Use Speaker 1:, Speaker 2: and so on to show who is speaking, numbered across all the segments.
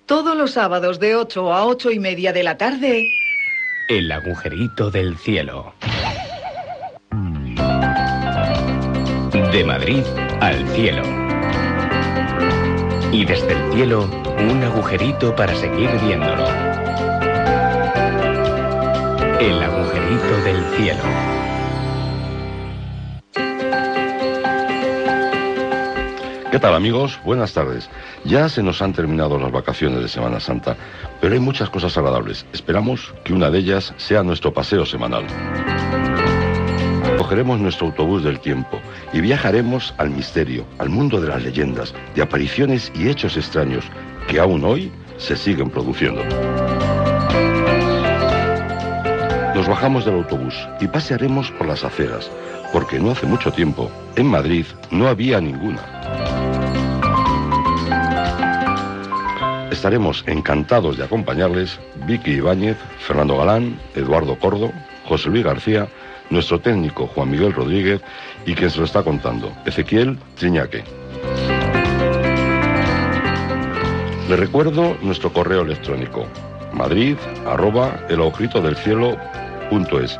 Speaker 1: Todos los sábados de 8 a 8:30 de la tarde.
Speaker 2: El agujerito del cielo. De Madrid al cielo. Y desde el cielo, un agujerito para seguir viéndolo. El agujerito del cielo.
Speaker 3: ¿Qué tal, amigos? Buenas tardes. Ya se nos han terminado las vacaciones de Semana Santa, pero hay muchas cosas agradables. Esperamos que una de ellas sea nuestro paseo semanal. Cogeremos nuestro autobús del tiempo y viajaremos al misterio, al mundo de las leyendas, de apariciones y hechos extraños que aún hoy se siguen produciendo. Nos bajamos del autobús y pasearemos por las aceras, porque no hace mucho tiempo, en Madrid, no había ninguna. Estaremos encantados de acompañarles Vicky Ibáñez, Fernando Galán, Eduardo Cordo, José Luis García, nuestro técnico Juan Miguel Rodríguez y quien se lo está contando, Ezequiel Triñaque. Les recuerdo nuestro correo electrónico, madrid@elagujeritodelcielo.es.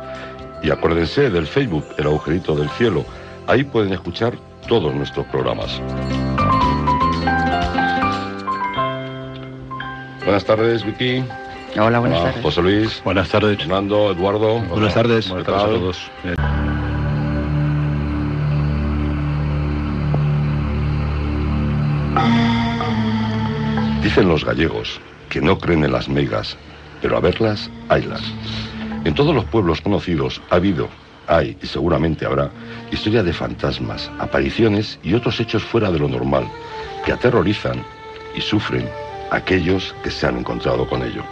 Speaker 3: Y acuérdense del Facebook, El Agujerito del Cielo. Ahí pueden escuchar todos nuestros programas. Buenas tardes, Vicky.
Speaker 4: Hola, buenas tardes.
Speaker 3: José Luis.
Speaker 5: Buenas tardes.
Speaker 3: Fernando, Eduardo.
Speaker 5: Buenas tardes.
Speaker 3: Buenas tardes a todos. Dicen los gallegos que no creen en las meigas, pero a verlas, haylas. En todos los pueblos conocidos ha habido, hay y seguramente habrá historias de fantasmas, apariciones y otros hechos fuera de lo normal que aterrorizan y sufren a aquellos que se han encontrado con ello.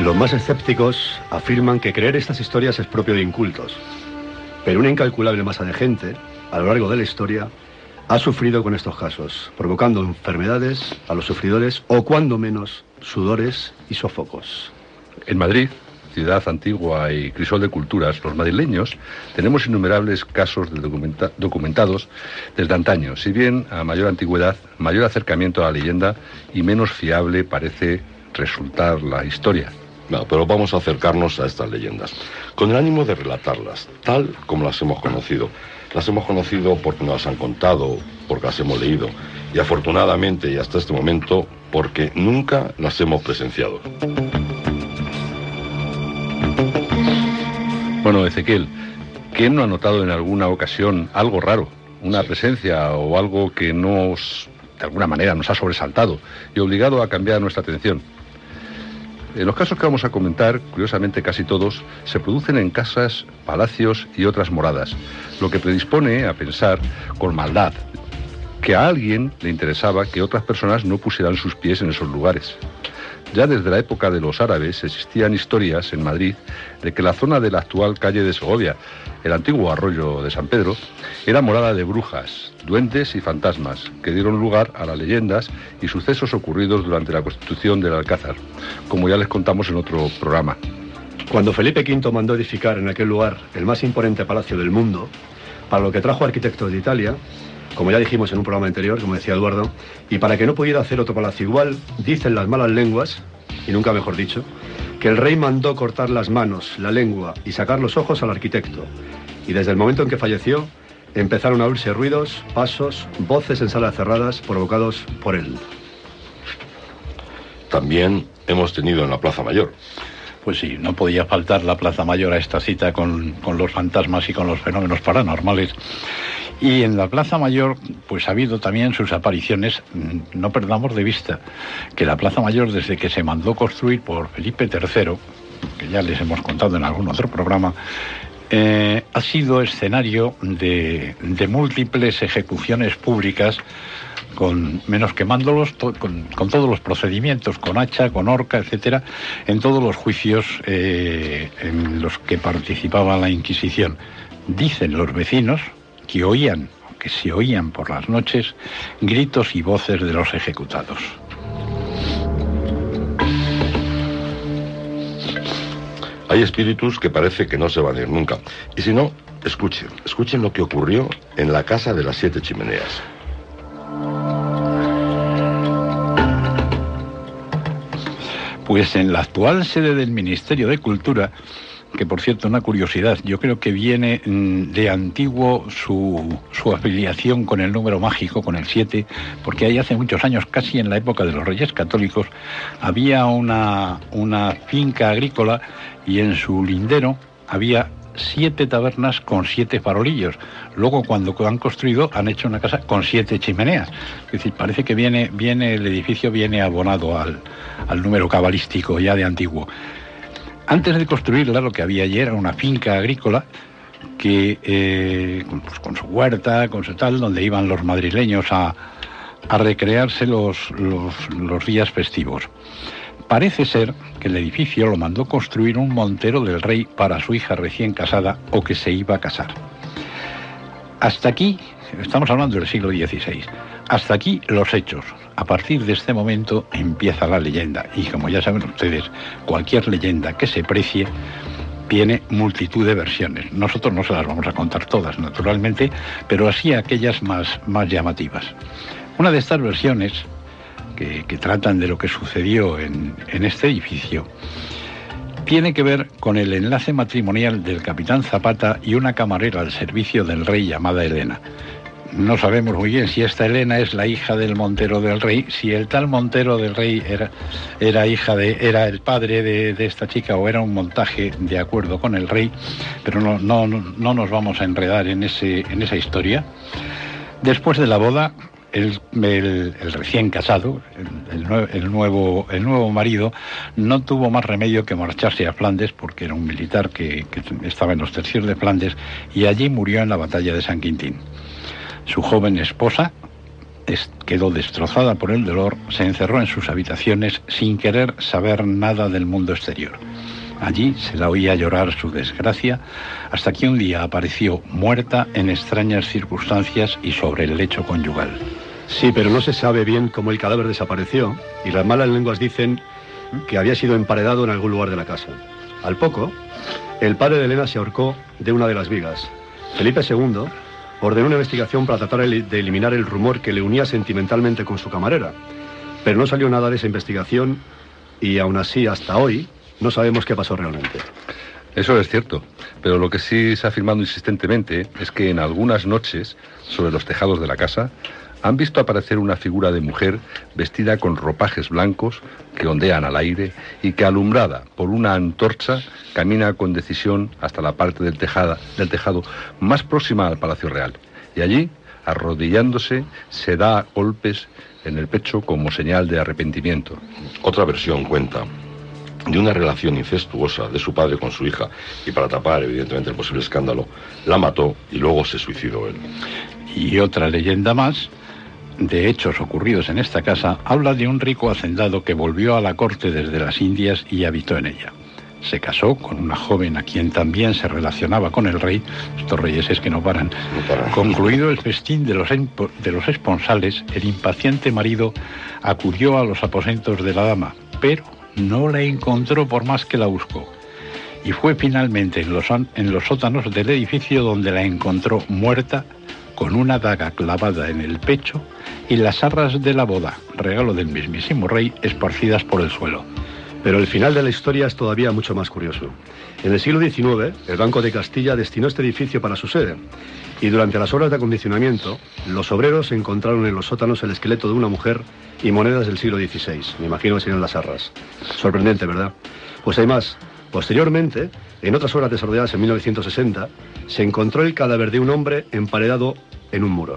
Speaker 5: Los más escépticos afirman que creer estas historias es propio de incultos, pero una incalculable masa de gente, a lo largo de la historia, ha sufrido con estos casos, provocando enfermedades a los sufridores o, cuando menos, sudores y sofocos.
Speaker 6: En Madrid, ciudad antigua y crisol de culturas, los madrileños tenemos innumerables casos documentados desde antaño, si bien a mayor antigüedad, mayor acercamiento a la leyenda y menos fiable parece resultar la historia.
Speaker 3: No, pero vamos a acercarnos a estas leyendas, con el ánimo de relatarlas, tal como las hemos conocido. Las hemos conocido porque nos las han contado, porque las hemos leído, y afortunadamente, y hasta este momento, porque nunca las hemos presenciado.
Speaker 6: Bueno, Ezequiel, ¿quién no ha notado en alguna ocasión algo raro? Una presencia o algo que de alguna manera nos ha sobresaltado y obligado a cambiar nuestra atención. Los casos que vamos a comentar, curiosamente casi todos, se producen en casas, palacios y otras moradas, lo que predispone a pensar con maldad que a alguien le interesaba que otras personas no pusieran sus pies en esos lugares. Ya desde la época de los árabes existían historias en Madrid de que la zona de la actual calle de Segovia, el antiguo arroyo de San Pedro, era morada de brujas, duendes y fantasmas, que dieron lugar a las leyendas y sucesos ocurridos durante la constitución del Alcázar, como ya les contamos en otro programa.
Speaker 5: Cuando Felipe V mandó edificar en aquel lugar el más imponente palacio del mundo, para lo que trajo arquitectos de Italia, como ya dijimos en un programa anterior, como decía Eduardo, y para que no pudiera hacer otro palacio igual, dicen las malas lenguas, y nunca mejor dicho, que el rey mandó cortar las manos, la lengua y sacar los ojos al arquitecto. Y desde el momento en que falleció, empezaron a oírse ruidos, pasos, voces en salas cerradas provocados por él.
Speaker 3: También hemos tenido en la Plaza Mayor.
Speaker 7: Pues sí, no podía faltar la Plaza Mayor a esta cita con los fantasmas y con los fenómenos paranormales. Y en la Plaza Mayor, pues ha habido también sus apariciones. No perdamos de vista que la Plaza Mayor, desde que se mandó construir por Felipe III, que ya les hemos contado en algún otro programa, ha sido escenario de múltiples ejecuciones públicas, menos quemándolos, con todos los procedimientos, con hacha, con horca, etcétera, en todos los juicios en los que participaba la Inquisición. Dicen los vecinos que se oían por las noches gritos y voces de los ejecutados.
Speaker 3: Hay espíritus que parece que no se van a ir nunca. Y si no, escuchen lo que ocurrió en la Casa de las 7 Chimeneas.
Speaker 7: Pues en la actual sede del Ministerio de Cultura, que por cierto, una curiosidad, yo creo que viene de antiguo su afiliación con el número mágico, con el 7, porque ahí hace muchos años, casi en la época de los Reyes Católicos, había una finca agrícola y en su lindero había 7 tabernas con 7 farolillos. Luego, cuando han construido, han hecho una casa con 7 chimeneas. Es decir, parece que el edificio viene abonado al número cabalístico ya de antiguo. Antes de construirla, lo que había allí era una finca agrícola que, con su huerta, con su tal, donde iban los madrileños a recrearse los días festivos. Parece ser que el edificio lo mandó construir un montero del rey para su hija recién casada o que se iba a casar. Hasta aquí, estamos hablando del siglo XVI, hasta aquí los hechos. A partir de este momento empieza la leyenda y, como ya saben ustedes, cualquier leyenda que se precie tiene multitud de versiones. Nosotros no se las vamos a contar todas, naturalmente, pero así aquellas más llamativas. Una de estas versiones que tratan de lo que sucedió en este edificio tiene que ver con el enlace matrimonial del capitán Zapata y una camarera al servicio del rey llamada Elena. No sabemos muy bien si esta Elena es la hija del montero del rey, si el tal montero del rey era el padre de esta chica o era un montaje de acuerdo con el rey, pero no nos vamos a enredar en esa historia. Después de la boda, el recién casado, el nuevo marido, no tuvo más remedio que marcharse a Flandes, porque era un militar que estaba en los tercios de Flandes, y allí murió en la batalla de San Quintín. Su joven esposa quedó destrozada por el dolor, se encerró en sus habitaciones sin querer saber nada del mundo exterior. Allí se la oía llorar su desgracia, hasta que un día apareció muerta en extrañas circunstancias y sobre el lecho conyugal.
Speaker 5: Sí, pero no se sabe bien cómo el cadáver desapareció, y las malas lenguas dicen que había sido emparedado en algún lugar de la casa. Al poco, el padre de Elena se ahorcó de una de las vigas. Felipe II ordenó una investigación para tratar de eliminar el rumor que le unía sentimentalmente con su camarera. Pero no salió nada de esa investigación y aún así, hasta hoy, no sabemos qué pasó realmente.
Speaker 6: Eso es cierto, pero lo que sí se ha afirmado insistentemente es que en algunas noches, sobre los tejados de la casa, han visto aparecer una figura de mujer vestida con ropajes blancos que ondean al aire y que, alumbrada por una antorcha, camina con decisión hasta la parte del tejado más próxima al Palacio Real. Y allí, arrodillándose, se da golpes en el pecho como señal de arrepentimiento.
Speaker 3: Otra versión cuenta de una relación incestuosa de su padre con su hija, y para tapar evidentemente el posible escándalo, la mató y luego se suicidó él.
Speaker 7: Y otra leyenda más, de hechos ocurridos en esta casa, habla de un rico hacendado que volvió a la corte desde las Indias y habitó en ella. Se casó con una joven a quien también se relacionaba con el rey. Estos reyes es que no paran. Concluido el festín de los esponsales, el impaciente marido acudió a los aposentos de la dama, pero no la encontró por más que la buscó. Y fue finalmente en los sótanos del edificio donde la encontró muerta, con una daga clavada en el pecho y las arras de la boda, regalo del mismísimo rey, esparcidas por el suelo.
Speaker 5: Pero el final de la historia es todavía mucho más curioso. En el siglo XIX, el Banco de Castilla destinó este edificio para su sede, y durante las obras de acondicionamiento, los obreros encontraron en los sótanos el esqueleto de una mujer y monedas del siglo XVI. Me imagino que serían las arras. Sorprendente, ¿verdad? Pues hay más. Posteriormente, en otras obras desarrolladas en 1960, se encontró el cadáver de un hombre emparedado en un muro.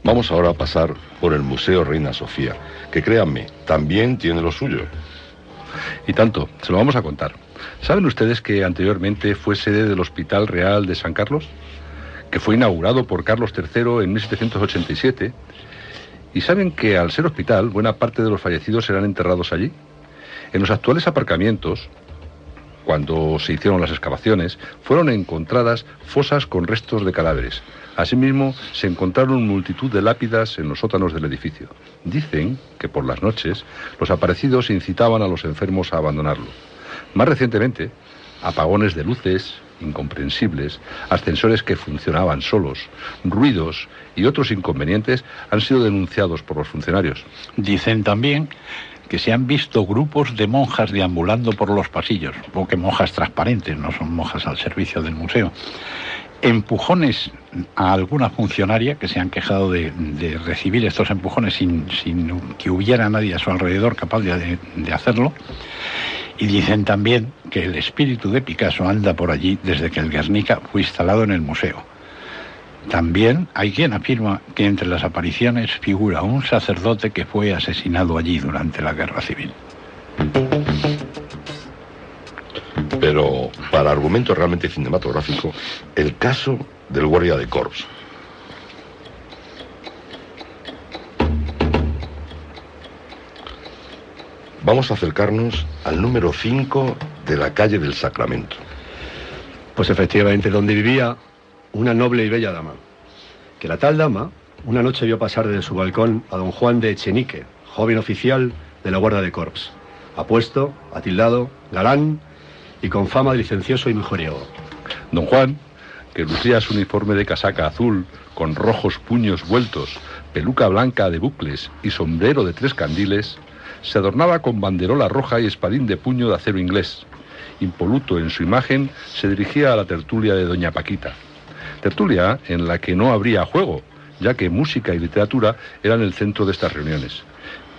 Speaker 3: Vamos ahora a pasar por el Museo Reina Sofía, que créanme, también tiene lo suyo.
Speaker 6: Y tanto, se lo vamos a contar. ¿Saben ustedes que anteriormente fue sede del Hospital Real de San Carlos? Que fue inaugurado por Carlos III en 1787. ¿Y saben que al ser hospital, buena parte de los fallecidos serán enterrados allí? En los actuales aparcamientos, cuando se hicieron las excavaciones, fueron encontradas fosas con restos de cadáveres. Asimismo, se encontraron multitud de lápidas en los sótanos del edificio. Dicen que por las noches los aparecidos incitaban a los enfermos a abandonarlo. Más recientemente, apagones de luces incomprensibles, ascensores que funcionaban solos, ruidos y otros inconvenientes han sido denunciados por los funcionarios.
Speaker 7: Dicen también que se han visto grupos de monjas deambulando por los pasillos, o que monjas transparentes, no son monjas al servicio del museo. Empujones a alguna funcionaria que se han quejado de recibir estos empujones sin que hubiera nadie a su alrededor capaz de hacerlo. Y dicen también que el espíritu de Picasso anda por allí desde que el Guernica fue instalado en el museo. También hay quien afirma que entre las apariciones figura un sacerdote que fue asesinado allí durante la Guerra Civil.
Speaker 3: Pero, para argumento realmente cinematográfico, el caso del guardia de corps. Vamos a acercarnos al número 5 de la calle del Sacramento.
Speaker 5: Pues efectivamente, donde vivía una noble y bella dama, que la tal dama una noche vio pasar desde su balcón a don Juan de Echenique, joven oficial de la Guardia de Corps, apuesto, atildado, galán y con fama de licencioso y mujeriego.
Speaker 6: Don Juan, que lucía su uniforme de casaca azul, con rojos puños vueltos, peluca blanca de bucles y sombrero de 3 candiles, se adornaba con banderola roja y espadín de puño de acero inglés. Impoluto en su imagen, se dirigía a la tertulia de doña Paquita. Tertulia en la que no habría juego, ya que música y literatura eran el centro de estas reuniones.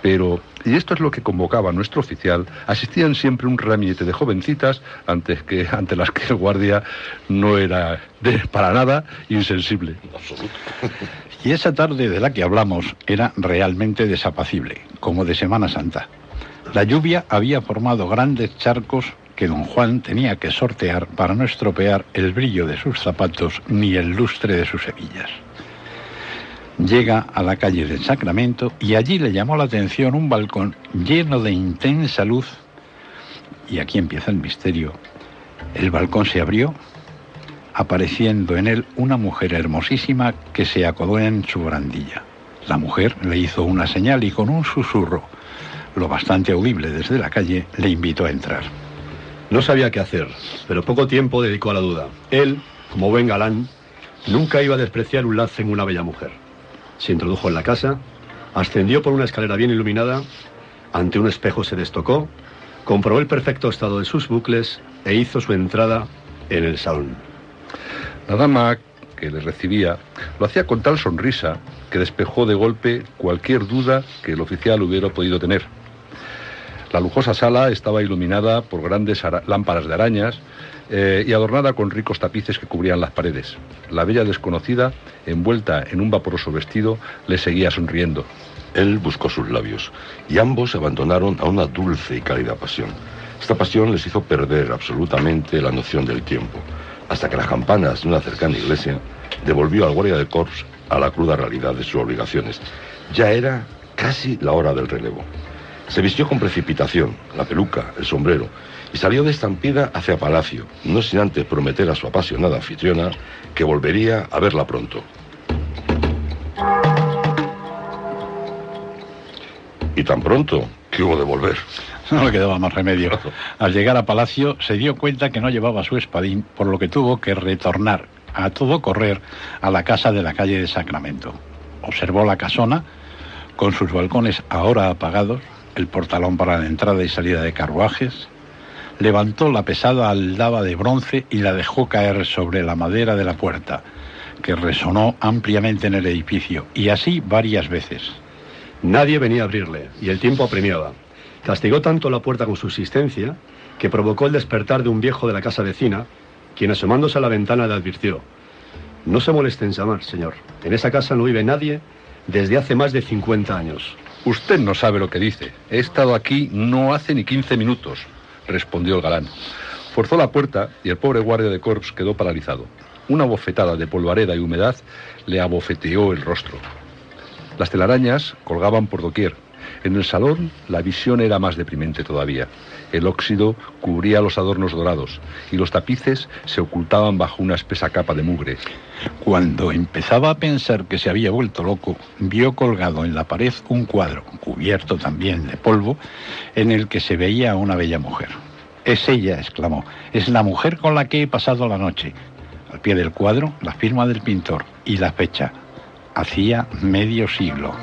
Speaker 6: Pero, y esto es lo que convocaba a nuestro oficial, asistían siempre un ramillete de jovencitas ante las que el guardia no era para nada insensible.
Speaker 3: Absoluto.
Speaker 7: Y esa tarde de la que hablamos era realmente desapacible, como de Semana Santa. La lluvia había formado grandes charcos que don Juan tenía que sortear para no estropear el brillo de sus zapatos ni el lustre de sus hebillas. Llega a la calle del Sacramento y allí le llamó la atención un balcón lleno de intensa luz. Y aquí empieza el misterio. El balcón se abrió, apareciendo en él una mujer hermosísima que se acodó en su barandilla. La mujer le hizo una señal y con un susurro, lo bastante audible desde la calle, le invitó a entrar.
Speaker 5: No sabía qué hacer, pero poco tiempo dedicó a la duda. Él, como buen galán, nunca iba a despreciar un lance en una bella mujer. Se introdujo en la casa, ascendió por una escalera bien iluminada, ante un espejo se destocó, comprobó el perfecto estado de sus bucles e hizo su entrada en el salón.
Speaker 6: La dama que le recibía lo hacía con tal sonrisa que despejó de golpe cualquier duda que el oficial hubiera podido tener. La lujosa sala estaba iluminada por grandes lámparas de arañas y adornada con ricos tapices que cubrían las paredes. La bella desconocida, envuelta en un vaporoso vestido, le seguía sonriendo.
Speaker 3: Él buscó sus labios y ambos se abandonaron a una dulce y cálida pasión. Esta pasión les hizo perder absolutamente la noción del tiempo, hasta que las campanas de una cercana iglesia devolvió al guardia de corps a la cruda realidad de sus obligaciones. Ya era casi la hora del relevo. Se vistió con precipitación, la peluca, el sombrero, y salió de estampida hacia Palacio, no sin antes prometer a su apasionada anfitriona que volvería a verla pronto. Y tan pronto que hubo de volver.
Speaker 7: No le quedaba más remedio. Al llegar a Palacio se dio cuenta que no llevaba su espadín, por lo que tuvo que retornar a todo correr a la casa de la calle de Sacramento. Observó la casona, con sus balcones ahora apagados, el portalón para la entrada y salida de carruajes, levantó la pesada aldaba de bronce y la dejó caer sobre la madera de la puerta, que resonó ampliamente en el edificio, y así varias veces.
Speaker 5: Nadie venía a abrirle, y el tiempo apremiaba. Castigó tanto la puerta con su insistencia que provocó el despertar de un viejo de la casa vecina, quien asomándose a la ventana le advirtió: no se moleste en llamar, señor. En esa casa no vive nadie desde hace más de 50 años.
Speaker 6: Usted no sabe lo que dice. He estado aquí no hace ni 15 minutos, respondió el galán. Forzó la puerta y el pobre guardia de corps quedó paralizado. Una bofetada de polvareda y humedad le abofeteó el rostro. Las telarañas colgaban por doquier. En el salón la visión era más deprimente todavía. El óxido cubría los adornos dorados y los tapices se ocultaban bajo una espesa capa de mugre.
Speaker 7: Cuando empezaba a pensar que se había vuelto loco, vio colgado en la pared un cuadro, cubierto también de polvo, en el que se veía a una bella mujer. «Es ella», exclamó. «Es la mujer con la que he pasado la noche». Al pie del cuadro, la firma del pintor y la fecha. Hacía medio siglo.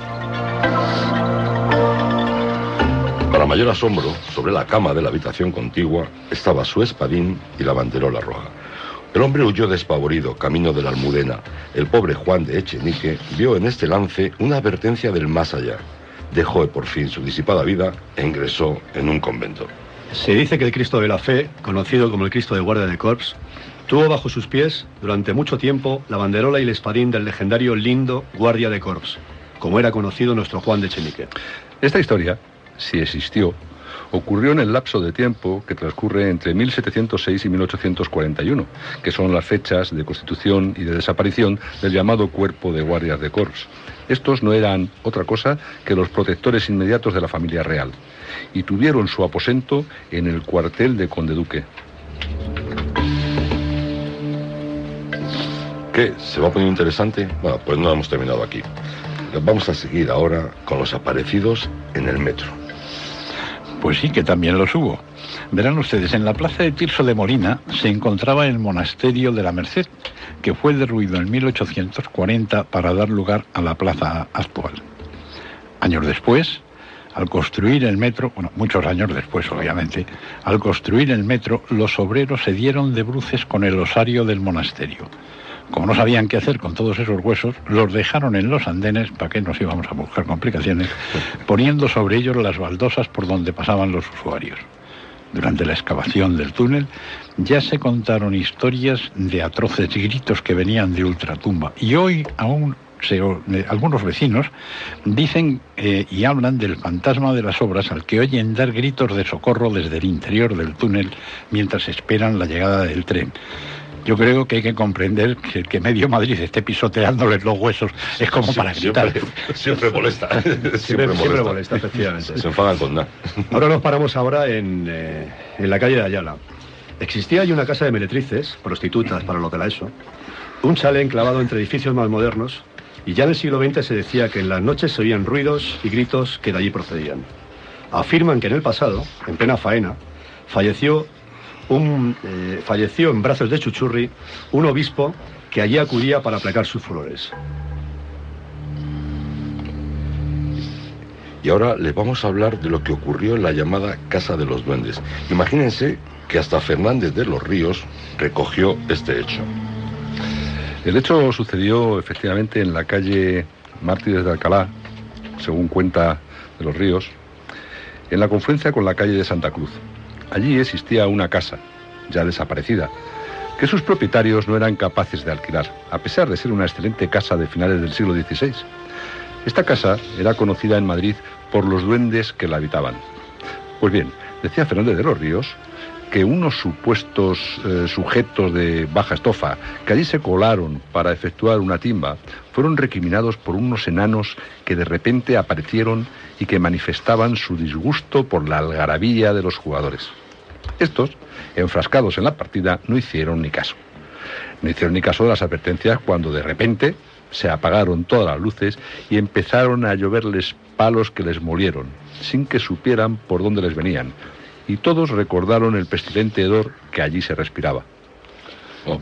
Speaker 3: Para mayor asombro, sobre la cama de la habitación contigua estaba su espadín y la banderola roja. El hombre huyó despavorido, camino de la Almudena. El pobre Juan de Echenique vio en este lance una advertencia del más allá. Dejó por fin su disipada vida e ingresó en un convento.
Speaker 5: Se dice que el Cristo de la Fe, conocido como el Cristo de Guardia de Corps, tuvo bajo sus pies, durante mucho tiempo, la banderola y el espadín del legendario Lindo Guardia de Corps, como era conocido nuestro Juan de Echenique.
Speaker 6: Esta historia, si existió, ocurrió en el lapso de tiempo que transcurre entre 1706 y 1841, que son las fechas de constitución y de desaparición del llamado Cuerpo de Guardias de Corps. Estos no eran otra cosa que los protectores inmediatos de la familia real, y tuvieron su aposento en el cuartel de Conde-Duque.
Speaker 3: ¿Qué? ¿Se va poniendo interesante? Bueno, pues no hemos terminado aquí. Vamos a seguir ahora con los aparecidos en el metro.
Speaker 7: Pues sí, que también los hubo. Verán ustedes, en la plaza de Tirso de Molina se encontraba el monasterio de la Merced, que fue derruido en 1840 para dar lugar a la plaza actual. Años después, al construir el metro, bueno, muchos años después, obviamente, al construir el metro, los obreros se dieron de bruces con el osario del monasterio. Como no sabían qué hacer con todos esos huesos, los dejaron en los andenes, ¿para qué nos íbamos a buscar complicaciones?, poniendo sobre ellos las baldosas por donde pasaban los usuarios. Durante la excavación del túnel ya se contaron historias de atroces gritos que venían de ultratumba, y hoy aún algunos vecinos dicen y hablan del fantasma de las obras al que oyen dar gritos de socorro desde el interior del túnel mientras esperan la llegada del tren. Yo creo que hay que comprender que el que medio Madrid esté pisoteándoles los huesos es como para gritar.
Speaker 3: Siempre molesta.
Speaker 5: Siempre molesta, efectivamente.
Speaker 3: Se enfadan con nada.
Speaker 5: Ahora nos paramos en la calle de Ayala. Existía allí una casa de meretrices, prostitutas para lo de la ESO, un chalet enclavado entre edificios más modernos, y ya en el siglo XX se decía que en las noches se oían ruidos y gritos que de allí procedían. Afirman que en el pasado, en plena faena, falleció en brazos de Chuchurri un obispo que allí acudía para aplacar sus furores.
Speaker 3: Y ahora les vamos a hablar de lo que ocurrió en la llamada Casa de los Duendes. Imagínense que hasta Fernández de los Ríos recogió este hecho.
Speaker 6: El hecho sucedió efectivamente en la calle Mártires de Alcalá, según cuenta de los Ríos, en la confluencia con la calle de Santa Cruz. Allí existía una casa, ya desaparecida, que sus propietarios no eran capaces de alquilar, a pesar de ser una excelente casa de finales del siglo XVI. Esta casa era conocida en Madrid por los duendes que la habitaban. Pues bien, decía Fernández de los Ríos que unos supuestos sujetos de baja estofa que allí se colaron para efectuar una timba fueron recriminados por unos enanos que de repente aparecieron y que manifestaban su disgusto por la algarabía de los jugadores. Estos, enfrascados en la partida, no hicieron ni caso. No hicieron ni caso de las advertencias cuando de repente se apagaron todas las luces y empezaron a lloverles palos que les molieron, sin que supieran por dónde les venían. Y todos recordaron el pestilente hedor que allí se respiraba.
Speaker 3: Oh.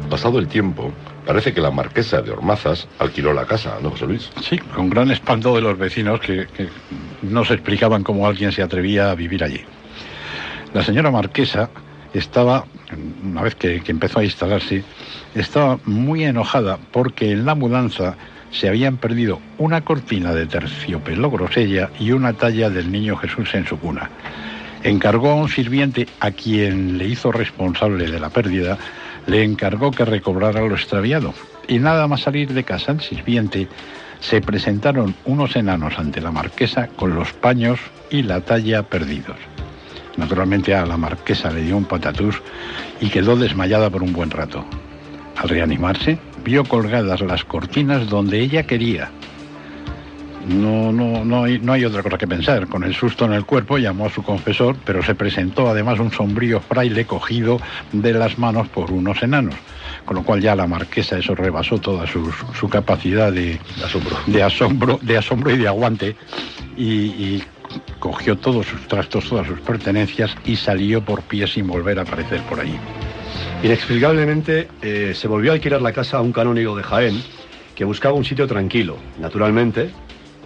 Speaker 3: Pasado el tiempo, parece que la marquesa de Ormazas alquiló la casa, ¿no, José Luis?
Speaker 7: Sí, con gran espanto de los vecinos que no se explicaban cómo alguien se atrevía a vivir allí. La señora marquesa estaba, una vez que empezó a instalarse, estaba muy enojada porque en la mudanza se habían perdido una cortina de terciopelo grosella y una talla del niño Jesús en su cuna. Encargó a un sirviente, a quien le hizo responsable de la pérdida, le encargó que recobrara lo extraviado. Y nada más salir de casa el sirviente, se presentaron unos enanos ante la marquesa con los paños y la talla perdidos. Naturalmente a la marquesa le dio un patatús y quedó desmayada por un buen rato. Al reanimarse, vio colgadas las cortinas donde ella quería. No hay otra cosa que pensar. Con el susto en el cuerpo llamó a su confesor, pero se presentó además un sombrío fraile cogido de las manos por unos enanos, con lo cual ya la marquesa eso rebasó toda su capacidad de asombro y de aguante, y cogió todos sus trastos, todas sus pertenencias y salió por pie sin volver a aparecer por ahí.
Speaker 5: Inexplicablemente se volvió a alquilar la casa a un canónigo de Jaén que buscaba un sitio tranquilo. Naturalmente,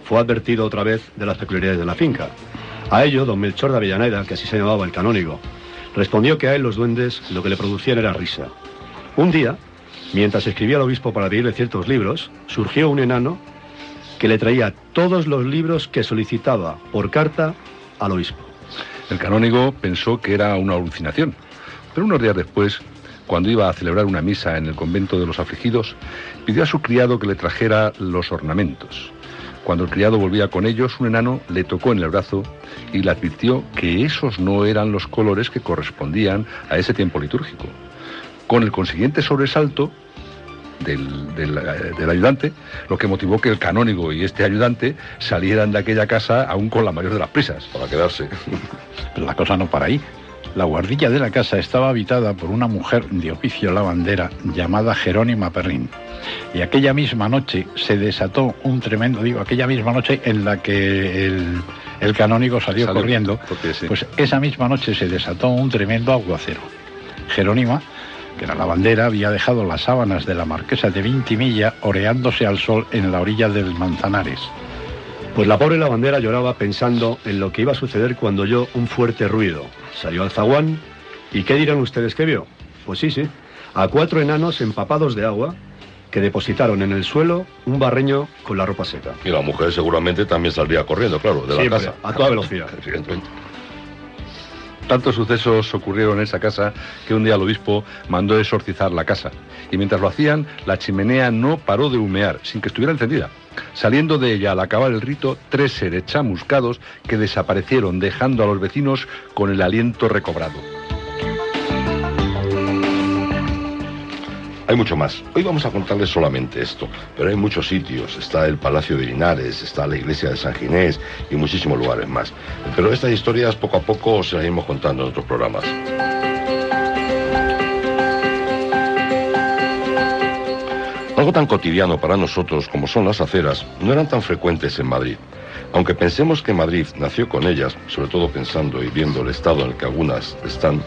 Speaker 5: fue advertido otra vez de las peculiaridades de la finca. A ello, don Melchor de Avellaneda, que así se llamaba el canónigo, respondió que a él los duendes lo que le producían era risa. Un día, mientras escribía al obispo para pedirle ciertos libros, surgió un enano que le traía todos los libros que solicitaba por carta al obispo.
Speaker 6: El canónigo pensó que era una alucinación, pero unos días después, cuando iba a celebrar una misa en el convento de los afligidos, pidió a su criado que le trajera los ornamentos. Cuando el criado volvía con ellos, un enano le tocó en el brazo y le advirtió que esos no eran los colores que correspondían a ese tiempo litúrgico. Con el consiguiente sobresalto del ayudante, lo que motivó que el canónigo y este ayudante salieran de aquella casa aún con la mayor de las prisas.
Speaker 3: Para quedarse.
Speaker 7: Pero la cosa no para ahí. La guardilla de la casa estaba habitada por una mujer de oficio lavandera llamada Jerónima Perrín. Y aquella misma noche se desató un tremendo, aquella misma noche en la que el canónigo salió corriendo,
Speaker 6: sí.
Speaker 7: Pues esa misma noche se desató un tremendo aguacero. Jerónima, que era lavandera, había dejado las sábanas de la marquesa de Vintimilla oreándose al sol en la orilla del Manzanares.
Speaker 5: Pues la pobre lavandera lloraba pensando en lo que iba a suceder cuando oyó un fuerte ruido. Salió al zaguán y ¿qué dirán ustedes que vio? Pues sí, a 4 enanos empapados de agua que depositaron en el suelo un barreño con la ropa seca.
Speaker 3: Y la mujer seguramente también saldría corriendo, claro, de la casa.
Speaker 5: A toda velocidad.
Speaker 3: Evidentemente.
Speaker 6: Tantos sucesos ocurrieron en esa casa que un día el obispo mandó exorcizar la casa. Y mientras lo hacían, la chimenea no paró de humear, sin que estuviera encendida. Saliendo de ella al acabar el rito, 3 seres chamuscados que desaparecieron, dejando a los vecinos con el aliento recobrado.
Speaker 3: Hay mucho más. Hoy vamos a contarles solamente esto, pero hay muchos sitios. Está el Palacio de Linares, está la iglesia de San Ginés y muchísimos lugares más. Pero estas historias poco a poco se las iremos contando en otros programas. Algo tan cotidiano para nosotros como son las aceras no eran tan frecuentes en Madrid. Aunque pensemos que Madrid nació con ellas, sobre todo pensando y viendo el estado en el que algunas están,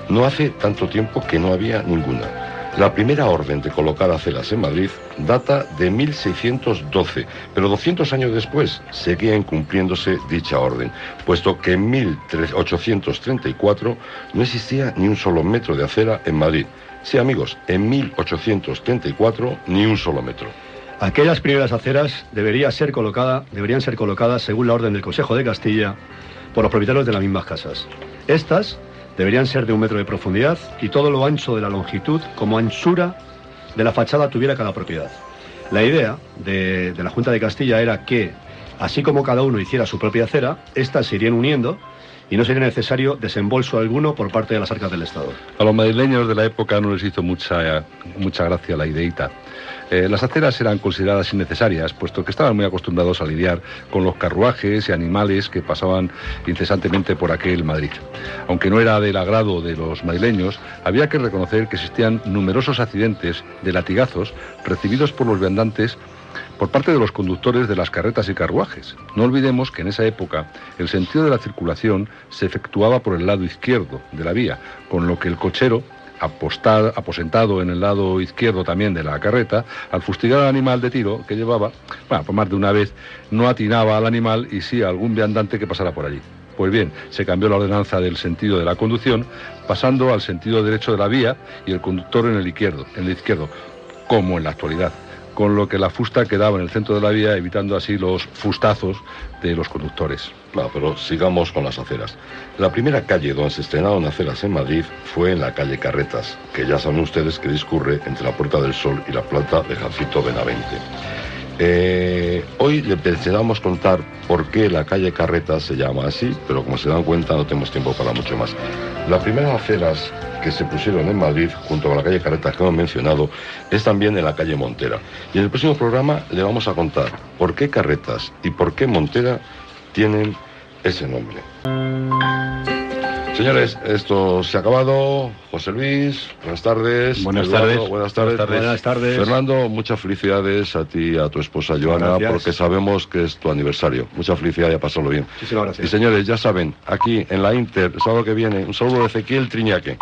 Speaker 3: no hace tanto tiempo que no había ninguna. La primera orden de colocar aceras en Madrid data de 1612, pero 200 años después seguía incumpliéndose dicha orden, puesto que en 1834 no existía ni un solo metro de acera en Madrid. Sí, amigos, en 1834 ni un solo metro.
Speaker 5: Aquellas primeras aceras deberían ser colocadas según la orden del Consejo de Castilla por los propietarios de las mismas casas. Estas deberían ser de 1 metro de profundidad y todo lo ancho de la longitud como anchura de la fachada tuviera cada propiedad. La idea de la Junta de Castilla era que, así como cada uno hiciera su propia acera, estas se irían uniendo y no sería necesario desembolso alguno por parte de las arcas del Estado.
Speaker 6: A los madrileños de la época no les hizo mucha gracia la ideita. Las aceras eran consideradas innecesarias, puesto que estaban muy acostumbrados a lidiar con los carruajes y animales que pasaban incesantemente por aquel Madrid. Aunque no era del agrado de los madrileños, había que reconocer que existían numerosos accidentes de latigazos recibidos por los viandantes por parte de los conductores de las carretas y carruajes. No olvidemos que en esa época el sentido de la circulación se efectuaba por el lado izquierdo de la vía, con lo que el cochero, aposentado en el lado izquierdo también de la carreta, al fustigar al animal de tiro que llevaba, por más de una vez, no atinaba al animal y sí a algún viandante que pasara por allí. Pues bien, se cambió la ordenanza del sentido de la conducción, pasando al sentido derecho de la vía y el conductor en el izquierdo, como en la actualidad, con lo que la fusta quedaba en el centro de la vía, evitando así los fustazos de los conductores.
Speaker 3: Pero sigamos con las aceras. La primera calle donde se estrenaron aceras en Madrid fue en la calle Carretas, que ya saben ustedes que discurre entre la Puerta del Sol y la Plaza de Jacinto Benavente. Hoy les deseamos contar por qué la calle Carretas se llama así, pero como se dan cuenta no tenemos tiempo para mucho más. Las primeras aceras que se pusieron en Madrid, junto con la calle Carretas que hemos mencionado, es también en la calle Montera. Y en el próximo programa le vamos a contar por qué Carretas y por qué Montera tienen ese nombre. Señores, esto se ha acabado. José Luis, buenas tardes.
Speaker 7: Buenas
Speaker 3: Eduardo,
Speaker 7: tardes.
Speaker 3: Buenas tardes.
Speaker 5: Buenas tardes.
Speaker 3: Fernando, muchas felicidades a ti y a tu esposa Joana,
Speaker 5: Gracias.
Speaker 3: porque sabemos que es tu aniversario. Mucha felicidad y a pasarlo bien.
Speaker 5: Muchísimas gracias.
Speaker 3: Y señores, ya saben, aquí en la Inter, el sábado que viene, un saludo de Ezequiel Triñaque.